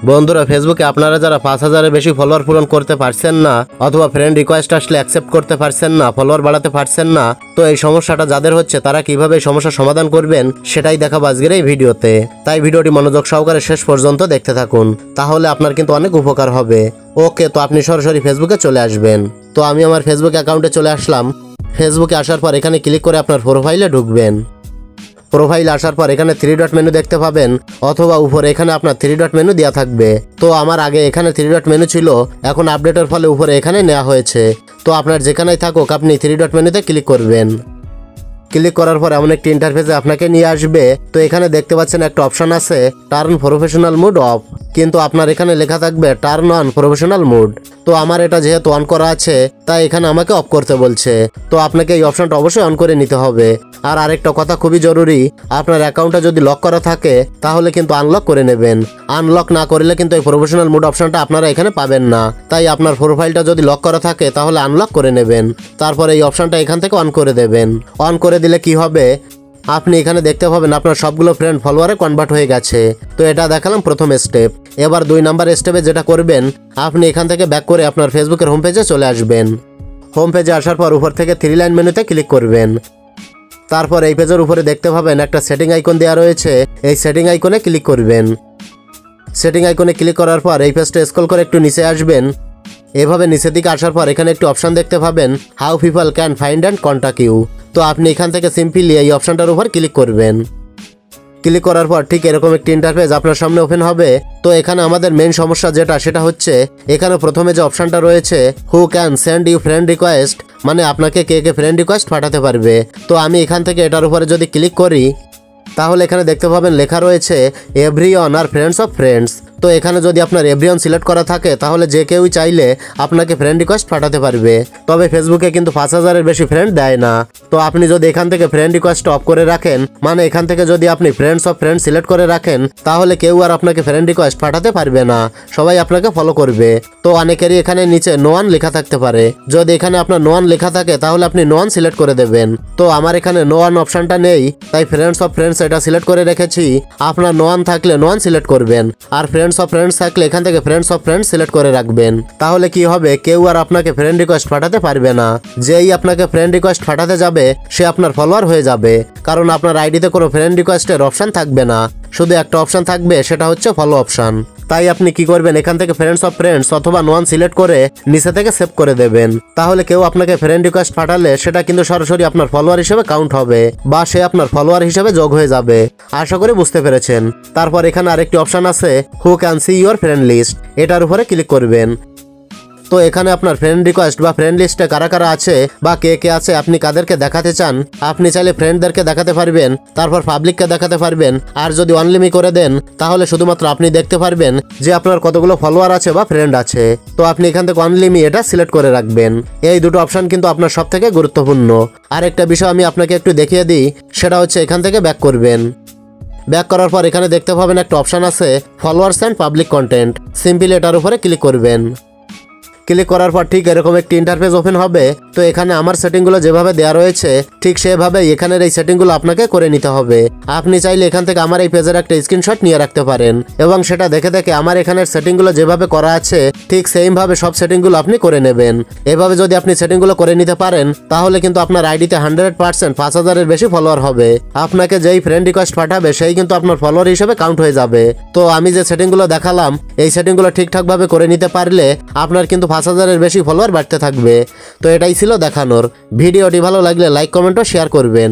বন্ধুরা, ফেসবুকে আপনারা যারা 5000-এর বেশি ফলোয়ার পূরণ করতে পারছেন না অথবা ফ্রেন্ড রিকোয়েস্ট আসলে অ্যাকসেপ্ট করতে পারছেন না, ফলোয়ার বাড়াতে পারছেন না, তো এই সমস্যাটা যাদের হচ্ছে তারা কিভাবে এই সমস্যার সমাধান করবেন সেটাই দেখাবো আজকের এই ভিডিওতে। তাই ভিডিওটি মনোযোগ সহকারে শেষ পর্যন্ত দেখতে থাকুন, তাহলে আপনার কিন্তু অনেক উপকার হবে। ওকে, তো আপনি সরাসরি ফেসবুকে চলে আসবেন। তো আমি আমার ফেসবুক অ্যাকাউন্টে চলে আসলাম। ফেসবুকে আসার পর এখানে ক্লিক করে আপনার প্রোফাইলে ঢুকবেন। প্রোফাইল আসার পর এখানে 3 ডট মেনু দেখতে পাবেন, অথবা উপরে এখানে আপনার 3 ডট মেনু দেওয়া থাকবে। তো আমার আগে এখানে 3 ডট মেনু ছিল, এখন আপডেটের ফলে উপরে এখানে নেওয়া হয়েছে। তো আপনার যেখানেই থাকুক আপনি 3 ডট মেনুতে ক্লিক করবেন। ক্লিক করার পর এমন একটি ইন্টারফেসে আপনাকে নিয়ে আসবে। তো এখানে দেখতে পাচ্ছেন একটা অপশন আছে টার্ন প্রফেশনাল মুড অফ, কিন্তু আপনার এখানে লেখা থাকবে টার্ন অন প্রফেশনাল মুড। তো আমার এটা যেহেতু অন করা আছে তাই এখানে আমাকে অফ করতে বলছে। তো আপনাকে এই অপশনটা অবশ্যই অন করে নিতে হবে। আর আরেকটা কথা খুবই জরুরি, আপনার অ্যাকাউন্টটা যদি লক করা থাকে তাহলে কিন্তু আনলক করে নেবেন। আনলক না করলে কিন্তু এই প্রফেশনাল মুড অপশনটা আপনারা এখানে পাবেন না। তাই আপনার প্রোফাইলটা যদি লক করা থাকে তাহলে আনলক করে নেবেন, তারপরে এই অপশনটা এখান থেকে অন করে দেবেন। অন করে দিলে কি হবে, আপনি এখানে দেখতে পাবেন আপনার সবগুলো ফ্রেন্ড ফলোয়ারে কনভার্ট হয়ে গেছে। তো এটা দেখালাম প্রথম স্টেপ। এবার 2 নাম্বার স্টেপে যেটা করবেন, আপনি এখান থেকে ব্যাক করে আপনার ফেসবুকের হোম পেজে চলে আসবেন। হোম পেজে আসার পর উপর থেকে 3 লাইন মেনুতে ক্লিক করবেন। তারপর এই পেজের উপরে দেখতে পাবেন একটা সেটিং আইকন দেওয়া রয়েছে, এই সেটিং আইকনে ক্লিক করবেন। সেটিং আইকনে ক্লিক করার পর এই পেজটা স্ক্রল করে একটু নিচে আসবেন। এভাবে নিচের দিকে আসার পর এখানে একটি অপশন দেখতে পাবেন how people can find and contact you. তো আপনি এখান থেকে সিম্পলি এই অপশনটার উপর ক্লিক করবেন। ক্লিক করার পর ঠিক এরকম একটি ইন্টারফেস আপনার সামনে ওপেন হবে। তো এখানে আমাদের মেইন সমস্যা সেটা হচ্ছে এখানে প্রথমে যে অপশনটা রয়েছে who can send you friend request, মানে আপনাকে কে কে ফ্রেন্ড রিকোয়েস্ট পাঠাতে পারবে। তো আমি এখান থেকে এটার উপরে যদি ক্লিক করি তাহলে এখানে দেখতে পাবেন লেখা রয়েছে এভরিওয়ান আর ফ্রেন্ডস অফ ফ্রেন্ডস। তো এখানে যদি আপনার এভরিওয়ান সিলেক্ট করা থাকে তাহলে যে কেউই চাইলে আপনাকে ফ্রেন্ড রিকোয়েস্ট পাঠাতে পারবে। তবে ফেসবুকে কিন্তু 5000-এর বেশি ফ্রেন্ড দেয় না। তো আপনি যদি এখান থেকে ফ্রেন্ড রিকোয়েস্ট অফ করে রাখেন, মানে এখান থেকে যদি আপনি ফ্রেন্ডস অফ ফ্রেন্ডস সিলেক্ট করে রাখেন, তাহলে কেউ আর আপনাকে ফ্রেন্ড রিকোয়েস্ট পাঠাতে পারবে না, সবাই আপনাকে ফলো করবে। তো অনেকেরই এখানে নিচে নো ওয়ান লেখা থাকতে পারে, যদি এখানে আপনার নো ওয়ান লেখা থাকে তাহলে আপনি নো ওয়ান সিলেক্ট করে দেবেন। তো আমার এখানে নো ওয়ান অপশনটা নেই, তাই ফ্রেন্ডস অফ ফ্রেন্ডস এটা সিলেক্ট করে রেখেছি। আপনার নো ওয়ান থাকলে নো ওয়ান সিলেক্ট করবেন, আর ফ্রেন্ডস অফ ফ্রেন্ডস থাকলে এখান থেকে ফ্রেন্ডস অফ ফ্রেন্ডস সিলেক্ট করে রাখবেন। তাহলে কি হবে, কেউ আর আপনাকে ফ্রেন্ড রিকোয়েস্ট পাঠাতে পারবে না। যেই আপনাকে ফ্রেন্ড রিকোয়েস্ট পাঠাতে যাবে সে আপনার ফলোয়ার হয়ে যাবে, কারণ আপনার আইডিতে কোনো ফ্রেন্ড রিকোয়েস্টের অপশন থাকবে না, শুধু একটা অপশন থাকবে, সেটা হচ্ছে ফলো অপশন। তাই আপনি কি করবেন, এখান থেকে ফ্রেন্ডস অফ ফ্রেন্ডস অথবা নো ওয়ান সিলেক্ট করে নিচে থেকে সেভ করে দেবেন। তাহলে কেউ আপনাকে ফ্রেন্ড রিকোয়েস্ট পাঠালে সেটা কিন্তু সরাসরি আপনার ফলোয়ার হিসেবে কাউন্ট হবে, বা সে আপনার ফলোয়ার হিসেবে যোগ হয়ে যাবে। আশা করি বুঝতে পেরেছেন। তারপর এখানে আরেকটি অপশন আছে who can see your friend list, এটার উপরে ক্লিক করবেন। তো এখানে আপনার ফ্রেন্ড রিকোয়েস্ট বা ফ্রেন্ড লিস্টে কারা কারা আছে বা কে কে আছে, আপনি কাদেরকে দেখাতে চান, আপনি চাইলে ফ্রেন্ডদেরকে দেখাতে পারবেন, তারপর পাবলিককে দেখাতে পারবেন। আর যদি অনলিমি করে দেন তাহলে শুধুমাত্র আপনি দেখতে পারবেন যে আপনার কতগুলো ফলোয়ার আছে বা ফ্রেন্ড আছে। তো আপনি এখান থেকে অনলিমি এটা সিলেক্ট করে রাখবেন। এই দুটো অপশন কিন্তু আপনার সব থেকে গুরুত্বপূর্ণ। আরেকটা বিষয় আমি আপনাকে একটু দেখিয়ে দিই, সেটা হচ্ছে এখান থেকে ব্যাক করবেন। ব্যাক করার পর এখানে দেখতে পাবেন একটা অপশন আছে followers and public content, simply এটার উপরে ক্লিক করবেন। ক্লিক করার পর ঠিক এরকম একটি ইন্টারফেস ওপেন হবে। তো এখানে আমার সেটিংগুলো যেভাবে দেওয়া রয়েছে ঠিক সেভাবে এখানের এই সেটিংগুলো আপনাকে করে নিতে হবে। আপনি চাইলে এখান থেকে আমার এই পেজের একটা স্ক্রিনশট নিয়ে রাখতে পারেন এবং সেটা দেখে দেখে আমার এখানের সেটিংগুলো যেভাবে করা আছে ঠিক সেইভাবে সব সেটিংগুলো আপনি করে নেবেন। এভাবে যদি আপনি সেটিংগুলো করে নিতে পারেন তাহলে কিন্তু আপনার আইডিতে 100% 5000-এর বেশি ফলোয়ার হবে। আপনাকে যেই ফ্রেন্ড রিকোয়েস্ট পাঠাবে সেই কিন্তু আপনার ফলোয়ার হিসেবে কাউন্ট হয়ে যাবে। তো আমি যে সেটিংগুলো দেখালাম এই সেটিংগুলো ঠিকঠাকভাবে করে নিতে পারলে আপনার কিন্তু 5000-এর বেশি ফলোয়ার বাড়তে থাকবে। তো এটাই ছিল দেখানোর। ভিডিওটি ভালো লাগলে লাইক, কমেন্ট ও শেয়ার করবেন।